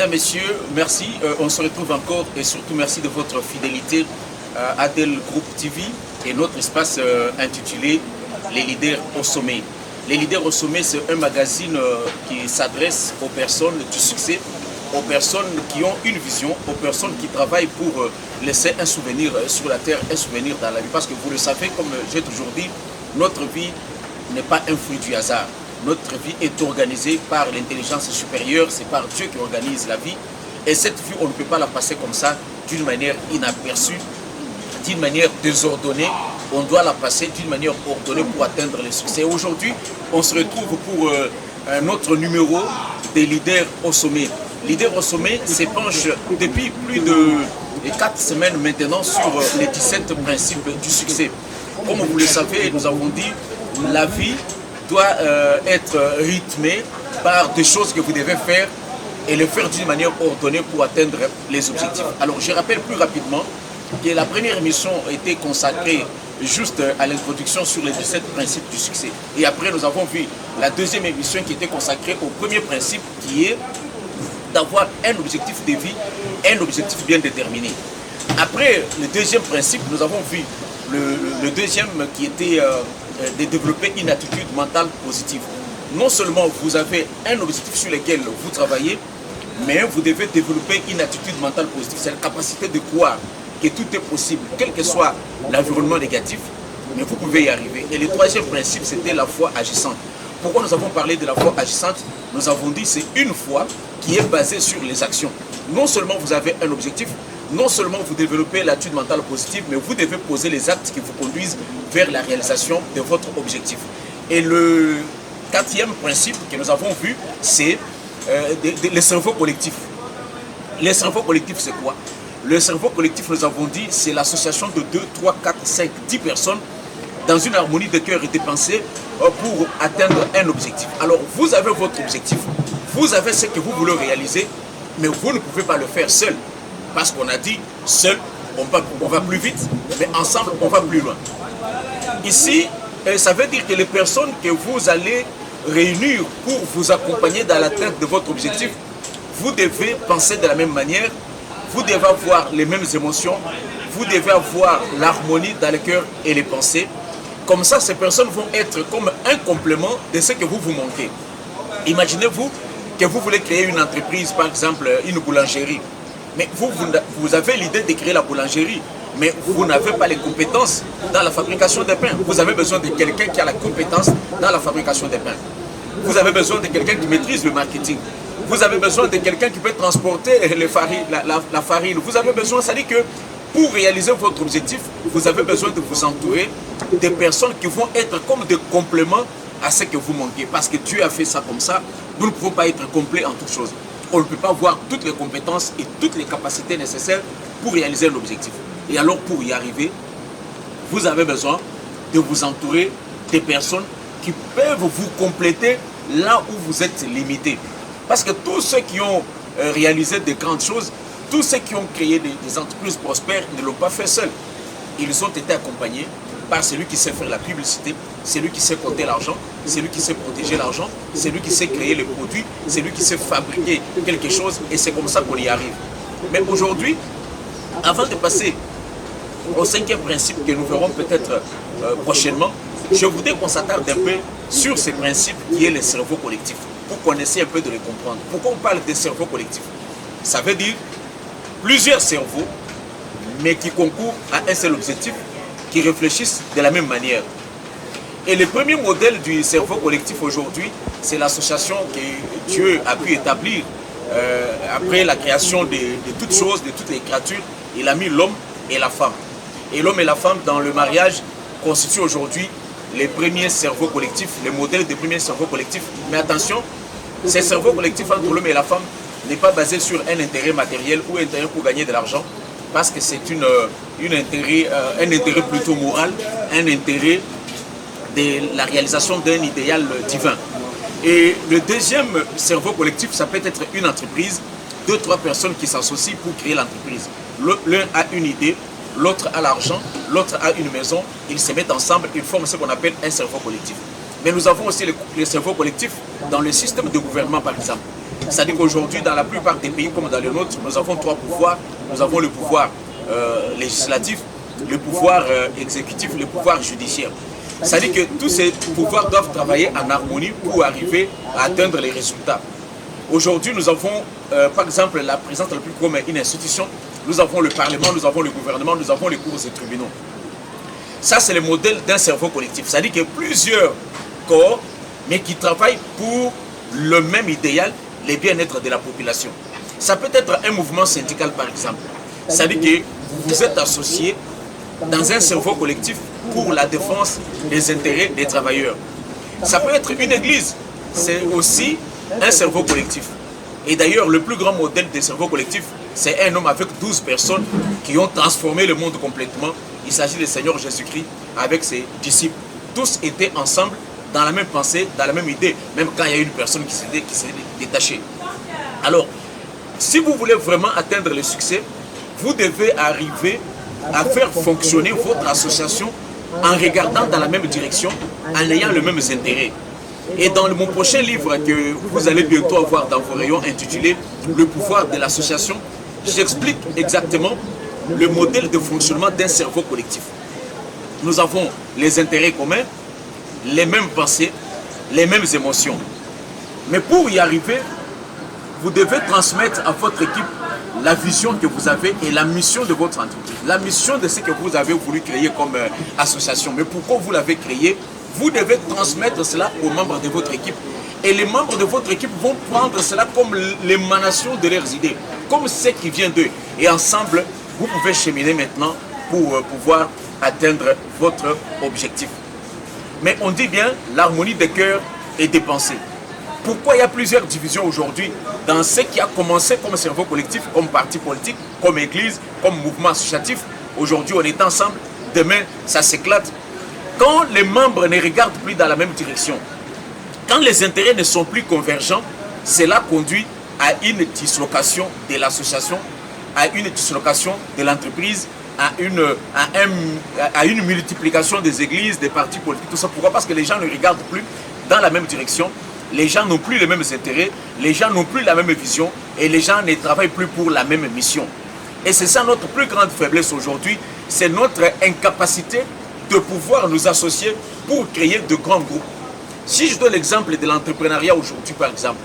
Mesdames, Messieurs, merci. On se retrouve encore et surtout merci de votre fidélité à Adel Group TV et notre espace intitulé Les leaders au sommet. Les leaders au sommet, c'est un magazine qui s'adresse aux personnes du succès, aux personnes qui ont une vision, aux personnes qui travaillent pour laisser un souvenir sur la terre, un souvenir dans la vie. Parce que vous le savez, comme j'ai toujours dit, notre vie n'est pas un fruit du hasard. Notre vie est organisée par l'intelligence supérieure, c'est par Dieu qui organise la vie. Et cette vie, on ne peut pas la passer comme ça, d'une manière inaperçue, d'une manière désordonnée. On doit la passer d'une manière ordonnée pour atteindre le succès. Aujourd'hui, on se retrouve pour un autre numéro des leaders au sommet. Leaders au sommet s'épanche depuis plus de 4 semaines maintenant sur les 17 principes du succès. Comme vous le savez, nous avons dit, la vie doit être rythmée par des choses que vous devez faire et le faire d'une manière ordonnée pour atteindre les objectifs. Alors, je rappelle plus rapidement que la première émission était consacrée juste à l'introduction sur les 17 principes du succès. Et après, nous avons vu la deuxième émission qui était consacrée au premier principe, qui est d'avoir un objectif de vie, un objectif bien déterminé. Après le deuxième principe, nous avons vu le deuxième qui était de développer une attitude mentale positive. Non seulement vous avez un objectif sur lequel vous travaillez, mais vous devez développer une attitude mentale positive. C'est la capacité de croire que tout est possible, quel que soit l'environnement négatif, mais vous pouvez y arriver. Et le troisième principe, c'était la foi agissante. Pourquoi nous avons parlé de la foi agissante? Nous avons dit que c'est une foi qui est basée sur les actions. Non seulement vous avez un objectif, non seulement vous développez l'attitude mentale positive, mais vous devez poser les actes qui vous conduisent vers la réalisation de votre objectif. Et le quatrième principe que nous avons vu, c'est le cerveau collectif. Le cerveau collectif, c'est quoi? Le cerveau collectif, nous avons dit, c'est l'association de 2, 3, 4, 5, 10 personnes dans une harmonie de cœur et de pensée pour atteindre un objectif. Alors, vous avez votre objectif, vous avez ce que vous voulez réaliser, mais vous ne pouvez pas le faire seul. Parce qu'on a dit, seul, on va plus vite, mais ensemble, on va plus loin. Ici, ça veut dire que les personnes que vous allez réunir pour vous accompagner dans l'atteinte de votre objectif, vous devez penser de la même manière, vous devez avoir les mêmes émotions, vous devez avoir l'harmonie dans le cœur et les pensées. Comme ça, ces personnes vont être comme un complément de ce que vous manquez. Imaginez-vous que vous voulez créer une entreprise, par exemple une boulangerie. Mais vous avez l'idée de créer la boulangerie, mais vous n'avez pas les compétences dans la fabrication des pains. Vous avez besoin de quelqu'un qui a la compétence dans la fabrication des pains. Vous avez besoin de quelqu'un qui maîtrise le marketing. Vous avez besoin de quelqu'un qui peut transporter la farine. Vous avez besoin, c'est-à-dire que pour réaliser votre objectif, vous avez besoin de vous entourer de personnes qui vont être comme des compléments à ce que vous manquez. Parce que Dieu a fait ça comme ça. Nous ne pouvons pas être complets en toutes choses. On ne peut pas avoir toutes les compétences et toutes les capacités nécessaires pour réaliser l'objectif. Et alors, pour y arriver, vous avez besoin de vous entourer des personnes qui peuvent vous compléter là où vous êtes limité. Parce que tous ceux qui ont réalisé de grandes choses, tous ceux qui ont créé des entreprises prospères ne l'ont pas fait seuls. Ils ont été accompagnés par celui qui sait faire la publicité, celui qui sait compter l'argent, celui qui sait protéger l'argent, celui qui sait créer les produits, celui qui sait fabriquer quelque chose, et c'est comme ça qu'on y arrive. Mais aujourd'hui, avant de passer au cinquième principe que nous verrons peut-être prochainement, je voudrais qu'on s'attarde un peu sur ce principe qui est le cerveau collectif, pour qu'on essaie un peu de les comprendre. Pourquoi on parle de cerveau collectif? Ça veut dire plusieurs cerveaux, mais qui concourent à un seul objectif, qui réfléchissent de la même manière. Et le premier modèle du cerveau collectif aujourd'hui, c'est l'association que Dieu a pu établir après la création de toutes choses, de toutes les créatures. Il a mis l'homme et la femme. Et l'homme et la femme, dans le mariage, constituent aujourd'hui les premiers cerveaux collectifs, les modèles des premiers cerveaux collectifs. Mais attention, ces cerveaux collectifs entre l'homme et la femme n'est pas basé sur un intérêt matériel ou un intérêt pour gagner de l'argent, parce que c'est un intérêt plutôt moral, un intérêt de la réalisation d'un idéal divin. Et le deuxième cerveau collectif, ça peut être une entreprise, 2-3 personnes qui s'associent pour créer l'entreprise. L'un a une idée, l'autre a l'argent, l'autre a une maison, ils se mettent ensemble, ils forment ce qu'on appelle un cerveau collectif. Mais nous avons aussi le cerveau collectif dans le système de gouvernement, par exemple. C'est-à-dire qu'aujourd'hui, dans la plupart des pays comme dans le nôtre, nous avons trois pouvoirs. Nous avons le pouvoir législatif, le pouvoir exécutif, le pouvoir judiciaire. C'est-à-dire que tous ces pouvoirs doivent travailler en harmonie pour arriver à atteindre les résultats. Aujourd'hui, nous avons, par exemple, la présidence de la République comme une institution. Nous avons le Parlement, nous avons le gouvernement, nous avons les cours et tribunaux. Ça, c'est le modèle d'un cerveau collectif. C'est-à-dire qu'il y a plusieurs corps, mais qui travaillent pour le même idéal, le bien-être de la population. Ça peut être un mouvement syndical, par exemple. C'est-à-dire que vous vous êtes associés dans un cerveau collectif pour la défense des intérêts des travailleurs. Ça peut être une église, c'est aussi un cerveau collectif. Et d'ailleurs, le plus grand modèle de cerveau collectif, c'est un homme avec 12 personnes qui ont transformé le monde complètement. Il s'agit du Seigneur Jésus-Christ avec ses disciples. Tous étaient ensemble dans la même pensée, dans la même idée, même quand il y a une personne qui s'est détachée. Alors, si vous voulez vraiment atteindre le succès, vous devez arriver à faire fonctionner votre association en regardant dans la même direction, en ayant les mêmes intérêts. Et dans mon prochain livre que vous allez bientôt avoir dans vos rayons intitulé « Le pouvoir de l'association », j'explique exactement le modèle de fonctionnement d'un cerveau collectif. Nous avons les intérêts communs, les mêmes pensées, les mêmes émotions. Mais pour y arriver, vous devez transmettre à votre équipe la vision que vous avez et la mission de votre entreprise. La mission de ce que vous avez voulu créer comme association. Mais pourquoi vous l'avez créé? Vous devez transmettre cela aux membres de votre équipe. Et les membres de votre équipe vont prendre cela comme l'émanation de leurs idées, comme ce qui vient d'eux. Et ensemble, vous pouvez cheminer maintenant pour pouvoir atteindre votre objectif. Mais on dit bien l'harmonie des cœurs et des pensées. Pourquoi il y a plusieurs divisions aujourd'hui dans ce qui a commencé comme cerveau collectif, comme parti politique, comme église, comme mouvement associatif? Aujourd'hui, on est ensemble. Demain, ça s'éclate. Quand les membres ne regardent plus dans la même direction, quand les intérêts ne sont plus convergents, cela conduit à une dislocation de l'association, à une dislocation de l'entreprise, à une multiplication des églises, des partis politiques, tout ça. Pourquoi? Parce que les gens ne regardent plus dans la même direction, les gens n'ont plus les mêmes intérêts, les gens n'ont plus la même vision et les gens ne travaillent plus pour la même mission. Et c'est ça notre plus grande faiblesse aujourd'hui, c'est notre incapacité de pouvoir nous associer pour créer de grands groupes. Si je donne l'exemple de l'entrepreneuriat aujourd'hui, par exemple,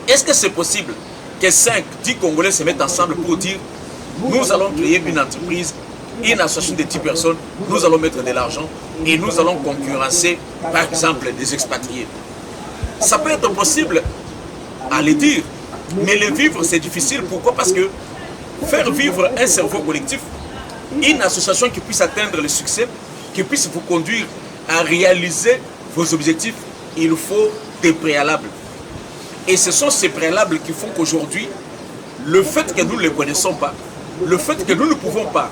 est-ce que c'est possible que 5, 10 Congolais se mettent ensemble pour dire nous allons créer une entreprise, une association de 10 personnes, nous allons mettre de l'argent et nous allons concurrencer, par exemple, des expatriés? Ça peut être possible à le dire, mais le vivre c'est difficile. Pourquoi? Parce que faire vivre un cerveau collectif, une association qui puisse atteindre le succès, qui puisse vous conduire à réaliser vos objectifs, il faut des préalables. Et ce sont ces préalables qui font qu'aujourd'hui, le fait que nous ne les connaissons pas, le fait que nous ne pouvons pas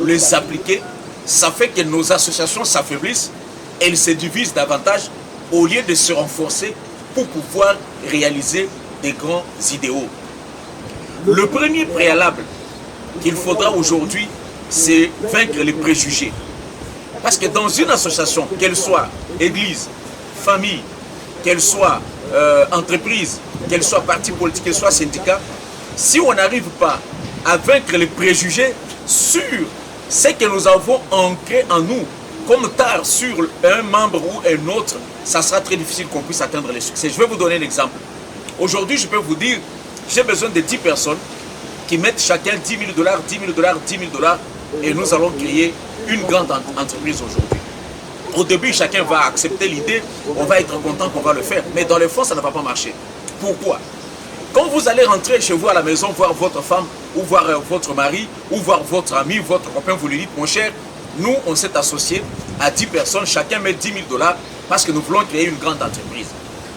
les appliquer, ça fait que nos associations s'affaiblissent, elles se divisent davantage au lieu de se renforcer pour pouvoir réaliser des grands idéaux. Le premier préalable qu'il faudra aujourd'hui, c'est vaincre les préjugés. Parce que dans une association, qu'elle soit église, famille, qu'elle soit entreprise, qu'elle soit parti politique, qu'elle soit syndicat, si on n'arrive pas à vaincre les préjugés sur ce que nous avons ancré en nous, comme tard sur un membre ou un autre, ça sera très difficile qu'on puisse atteindre le succès. Je vais vous donner un exemple. Aujourd'hui, je peux vous dire, j'ai besoin de 10 personnes qui mettent chacun 10 000 $, 10 000 $, 10 000 $, et nous allons créer une grande entreprise aujourd'hui. Au début, chacun va accepter l'idée, on va être content qu'on va le faire, mais dans le fond, ça ne va pas marcher. Pourquoi? Quand vous allez rentrer chez vous à la maison, voir votre femme, ou voir votre mari, ou voir votre ami, votre copain, vous lui dites, mon cher, nous, on s'est associés à 10 personnes, chacun met 10 000 $ parce que nous voulons créer une grande entreprise.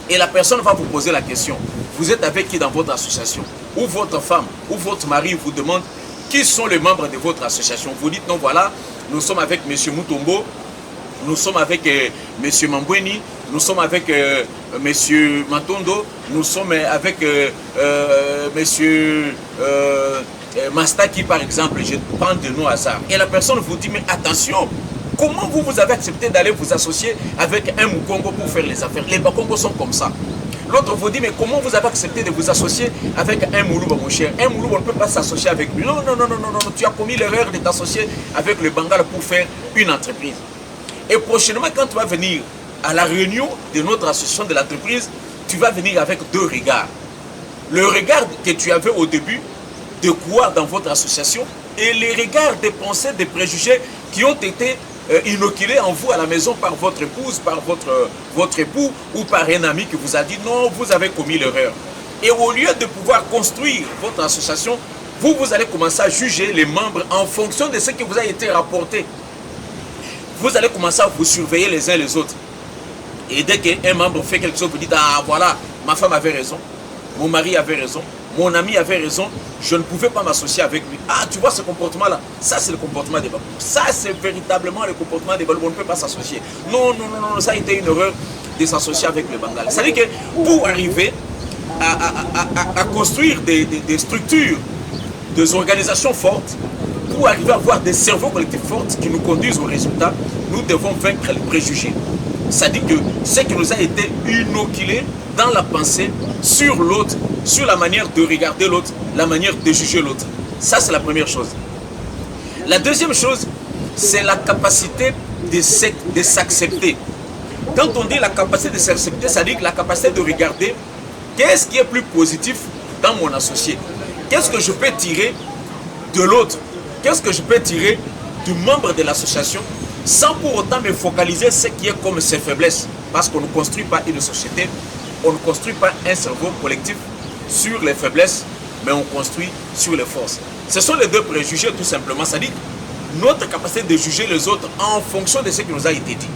Et la personne va vous poser la question, vous êtes avec qui dans votre association? Ou votre femme, ou votre mari vous demande qui sont les membres de votre association. Vous dites, non, voilà, nous sommes avec M. Mutombo, nous sommes avec M. Mambweni, nous sommes avec M. Matondo, nous sommes avec M. Mastaki, par exemple, je prends de noms hasard. Et la personne vous dit, mais attention, comment vous avez accepté d'aller vous associer avec un Mukongo pour faire les affaires? Les Bakongos sont comme ça. L'autre vous dit, mais comment vous avez accepté de vous associer avec un Moulouba, mon cher? Un Moulouba, on ne peut pas s'associer avec lui. Non, non, non, non, non, non, tu as commis l'erreur de t'associer avec le Bangala pour faire une entreprise. Et prochainement, quand tu vas venir à la réunion de notre association de l'entreprise, tu vas venir avec deux regards. Le regard que tu avais au début de croire dans votre association et les regards des pensées, des préjugés qui ont été inoculés en vous à la maison par votre épouse, par votre époux ou par un ami qui vous a dit non, vous avez commis l'erreur. Et au lieu de pouvoir construire votre association, vous allez commencer à juger les membres en fonction de ce qui vous a été rapporté. Vous allez commencer à vous surveiller les uns les autres. Et dès qu'un membre fait quelque chose, vous dites, ah voilà, ma femme avait raison, mon mari avait raison, mon ami avait raison, je ne pouvais pas m'associer avec lui. Ah, tu vois ce comportement-là, ça c'est le comportement des Baloum. Ça c'est véritablement le comportement des Baloum, on ne peut pas s'associer. Non, non, non, non, ça a été une erreur de s'associer avec le Bangala. C'est-à-dire que pour arriver à construire des structures, des organisations fortes, pour arriver à avoir des cerveaux collectifs forts qui nous conduisent au résultat, nous devons vaincre les préjugés. C'est-à-dire que ce qui nous a été inoculé dans la pensée sur l'autre, sur la manière de regarder l'autre, la manière de juger l'autre. Ça, c'est la première chose. La deuxième chose, c'est la capacité de s'accepter. Quand on dit la capacité de s'accepter, ça dit la capacité de regarder qu'est-ce qui est plus positif dans mon associé. Qu'est-ce que je peux tirer de l'autre? Qu'est-ce que je peux tirer du membre de l'association sans pour autant me focaliser ce qui est comme ses faiblesses? Parce qu'on ne construit pas une société, on ne construit pas un cerveau collectif sur les faiblesses, mais on construit sur les forces. Ce sont les deux préjugés tout simplement, c'est-à-dire notre capacité de juger les autres en fonction de ce qui nous a été dit.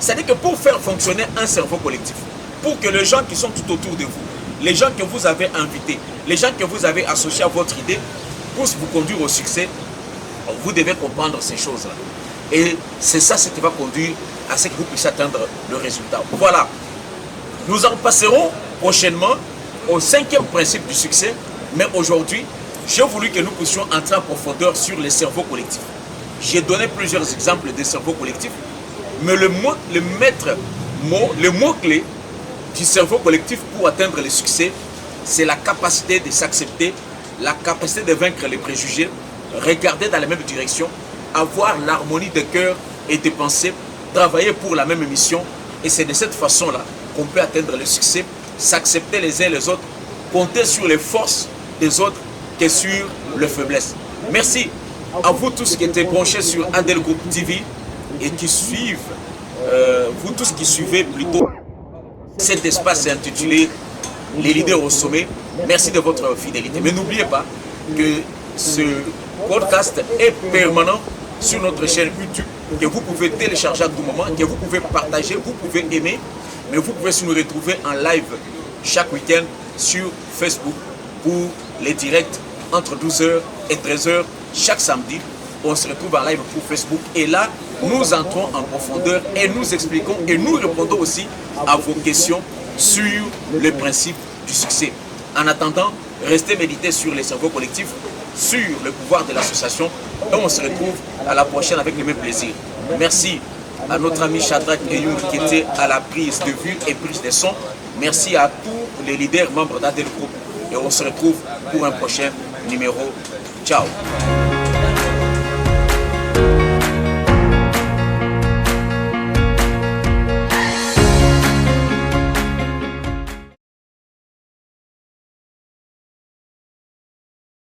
C'est-à-dire que pour faire fonctionner un cerveau collectif, pour que les gens qui sont tout autour de vous, les gens que vous avez invités, les gens que vous avez associés à votre idée, puissent vous conduire au succès, vous devez comprendre ces choses-là. Et c'est ça ce qui va conduire à ce que vous puissiez atteindre le résultat. Voilà. Nous en passerons prochainement au cinquième principe du succès. Mais aujourd'hui, j'ai voulu que nous puissions entrer en profondeur sur les cerveaux collectifs. J'ai donné plusieurs exemples des cerveaux collectifs. Mais le mot-clé du cerveau collectif pour atteindre le succès, c'est la capacité de s'accepter, la capacité de vaincre les préjugés, regarder dans la même direction, avoir l'harmonie de cœur et de pensée, travailler pour la même mission. Et c'est de cette façon-là qu'on peut atteindre le succès, s'accepter les uns les autres, compter sur les forces des autres que sur les faiblesses. Merci à vous tous qui étaient branchés sur Adel Group TV et qui suivent, vous tous qui suivez plutôt cet espace intitulé Les leaders au sommet. Merci de votre fidélité. Mais n'oubliez pas que ce podcast est permanent sur notre chaîne YouTube, que vous pouvez télécharger à tout moment, que vous pouvez partager, vous pouvez aimer, mais vous pouvez nous retrouver en live chaque week-end sur Facebook pour les directs entre 12h et 13h chaque samedi. On se retrouve en live pour Facebook et là, nous entrons en profondeur et nous expliquons et nous répondons aussi à vos questions sur le principe du succès. En attendant, restez méditer sur les cerveaux collectifs, sur le pouvoir de l'association. Et on se retrouve à la prochaine avec le même plaisir. Merci à notre ami Shadrach Eyoun qui était à la prise de vue et prise de son. Merci à tous les leaders membres d'Adel Group. Et on se retrouve pour un prochain numéro. Ciao.